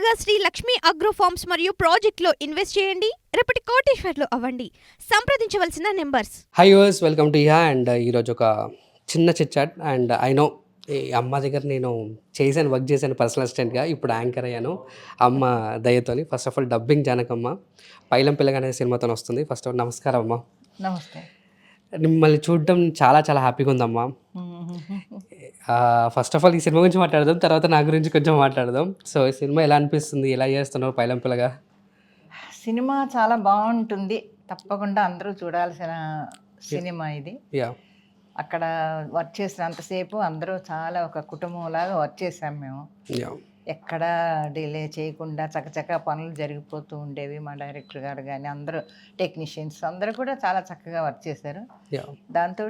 త్వరగా Shri Lakshmi agro forms మరియు ప్రాజెక్ట్లో ఇన్వెస్ట్ చేయండి. రేపటి కోటీశ్వర్లు అవ్వండి. సంప్రదించవలసిన numbers. Hi yours, welcome to ఇహా. అండ్ ఈరోజు ఒక చిన్న chit chat. And I know ఈ అమ్మ దగ్గర నేను వర్క్ చేశాను పర్సనల్ అసిస్టెంట్గా. ఇప్పుడు యాంకర్ అయ్యాను అమ్మ దయతోని. First of all dubbing Janakamma Pailam Pillaga అనే సినిమాతో వస్తుంది. ఫస్ట్ ఆఫ్ ఆల్ నమస్కారం అమ్మ. నమస్తే. మిమ్మల్ని చూడడం చాలా చాలా హ్యాపీగా ఉందమ్మా. ఫస్ట్ ఆఫ్ ఆల్ ఈ సినిమా గురించి మాట్లాడదాం, తర్వాత నా గురించి కొంచెం మాట్లాడదాం. సో ఈ సినిమా ఎలా అనిపిస్తుంది, ఎలా చేస్తున్నారు పైలం పిల్లగా? సినిమా చాలా బాగుంటుంది, తప్పకుండా అందరూ చూడాల్సిన సినిమా ఇది. యా, అక్కడ వర్క్ చేసినంతసేపు అందరూ చాలా ఒక కుటుంబంలాగా వర్క్ చేసాం మేము. యా, ఎక్కడ డిలే చేయకుండా చకచకా పనులు జరిగిపోతూ ఉండేవి. మా డైరెక్టర్ గారు కానీ అందరూ టెక్నీషియన్స్ అందరూ కూడా చాలా చక్కగా వర్క్ చేశారు. యా. దాంతో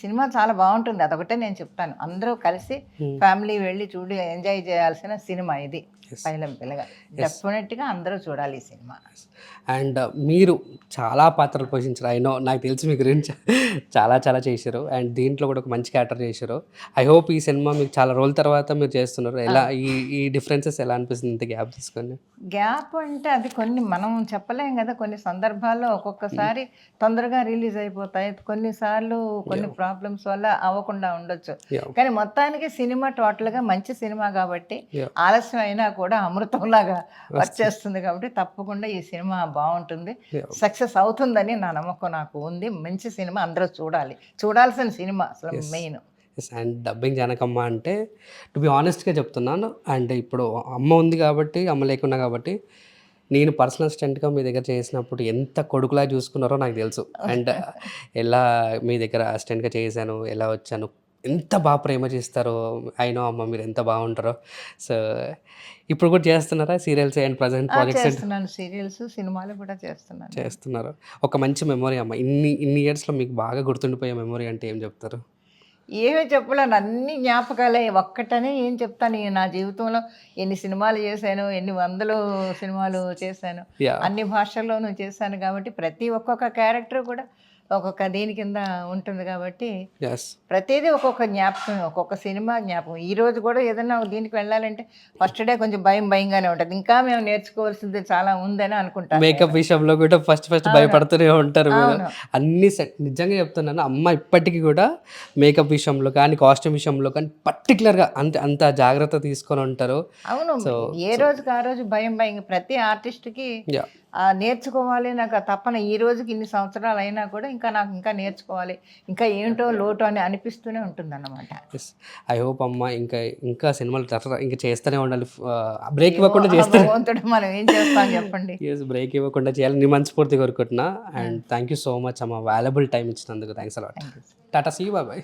సినిమా చాలా బాగుంటుంది. అదొకటే నేను చెప్తాను, అందరూ కలిసి ఫ్యామిలీ వెళ్ళి చూడి ఎంజాయ్ చేయాల్సిన సినిమా ఇది పైలం పిల్లగా. డెఫినెట్గా అందరూ చూడాలి ఈ సినిమా. అండ్ మీరు చాలా పాత్రలు పోషించారు. ఐ నో, నాకు తెలిసి మీ గురించి చాలా చాలా చేశారు. అండ్ దీంట్లో కూడా ఒక మంచి క్యారెక్టర్ చేశారు. ఐ హోప్ ఈ సినిమా మీకు చాలా రోజుల తర్వాత మీరు చేస్తున్నారు. ఎలా ఈ డిఫరెన్సెస్ ఎలా అనిపిస్తుంది ఇంత గ్యాప్ తీసుకొని? గ్యాప్ అంటే అది కొన్ని మనం చెప్పలేం కదా. కొన్ని సందర్భాల్లో ఒక్కొక్కసారి తొందరగా రిలీజ్ అయిపోతాయి, కొన్నిసార్లు కొన్ని ప్రాబ్లమ్స్ వల్ల అవ్వకుండా ఉండొచ్చు. కానీ మొత్తానికి సినిమా టోటల్గా మంచి సినిమా కాబట్టి ఆలస్యం అయినా కూడా అమృతంలాగా వర్క్ చేస్తుంది కాబట్టి తప్పకుండా ఈ సినిమా బాగుంటుంది, సక్సెస్ అవుతుందని నా నమ్మకం నాకు ఉంది. మంచి సినిమా, అందరూ చూడాల్సిన సినిమా అసలు మెయిన్. అండ్ డబ్బింగ్ జానకమ్మ అంటే టు బి ఆనెస్ట్గా చెప్తున్నాను. అండ్ ఇప్పుడు అమ్మ ఉంది కాబట్టి, అమ్మ లేకున్నా కాబట్టి నేను పర్సనల్ అసిస్టెంట్గా మీ దగ్గర చేసినప్పుడు ఎంత కొడుకులా చూసుకున్నారో నాకు తెలుసు. అండ్ ఎలా మీ దగ్గర అసిస్టెంట్గా చేశాను, ఎలా వచ్చాను, ఎంత బాగా ప్రేమ చేస్తారో. అయినో అమ్మ మీరు ఎంత బాగుంటారో. సో ఇప్పుడు కూడా చేస్తున్నారా సీరియల్స్ అండ్ ప్రజెంట్ ప్రాజెక్ట్స్? చేస్తున్నాను, సీరియల్స్ సినిమాలు కూడా చేస్తున్నారు. ఒక మంచి మెమొరీ అమ్మ, ఇన్ని ఇయర్స్లో మీకు బాగా గుర్తుండిపోయే మెమొరీ అంటే ఏం చెప్తారు? ఏమీ చెప్పలేను, అన్ని జ్ఞాపకాలే. ఒక్కటనే ఏం చెప్తాను, నా జీవితంలో ఎన్ని సినిమాలు చేశాను, ఎన్ని వందలు సినిమాలు చేశాను, అన్ని భాషల్లోనూ చేశాను కాబట్టి ప్రతి ఒక్కొక్క క్యారెక్టర్ కూడా ఒక్కొక్క దీని కింద ఉంటుంది కాబట్టి ప్రతిదీ ఒక్కొక్క జ్ఞాపకం, ఒక్కొక్క సినిమా జ్ఞాపకం. ఈ రోజు కూడా ఏదైనా దీనికి వెళ్ళాలంటే ఫస్ట్ డే కొంచెం భయంగానే ఉంటుంది. ఇంకా మేము నేర్చుకోవాల్సింది చాలా ఉందని అనుకుంటాను. మేకప్ విషయంలో కూడా ఫస్ట్ భయపడుతూనే ఉంటారు. అన్ని సెట్ నిజంగా చెప్తున్నాను, అమ్మ ఇప్పటికీ కూడా మేకప్ విషయంలో కానీ కాస్ట్యూమ్ విషయంలో కానీ పర్టికులర్గా అంత జాగ్రత్త తీసుకొని ఉంటారు. అవును, ఏ రోజుకి ఆ రోజు భయం ప్రతి ఆర్టిస్ట్కి నేర్చుకోవాలి నాకు తప్పన. ఈ రోజుకి ఇన్ని సంవత్సరాలు అయినా కూడా నాకు ఇంకా నేర్చుకోవాలి, ఇంకా ఏంటో లోటు అని అనిపిస్తూనే ఉంటుంది అన్నమాట. ఐ హోప్ అమ్మ ఇంకా సినిమాలు ఇంకా చేస్తూనే ఉండాలి, బ్రేక్ ఇవ్వకుండా చేస్తారు. మనం ఏం చేస్తాం చెప్పండి, బ్రేక్ ఇవ్వకుండా చేయాలి, నీ మనస్ఫూర్తి కోరుకుంటున్నా. And thank you so much అమ్మ, వాల్యుబుల్ టైం ఇచ్చినందుకు. Thanks a lot. టాటా, సీ యూ, బాయ్ బాయ్.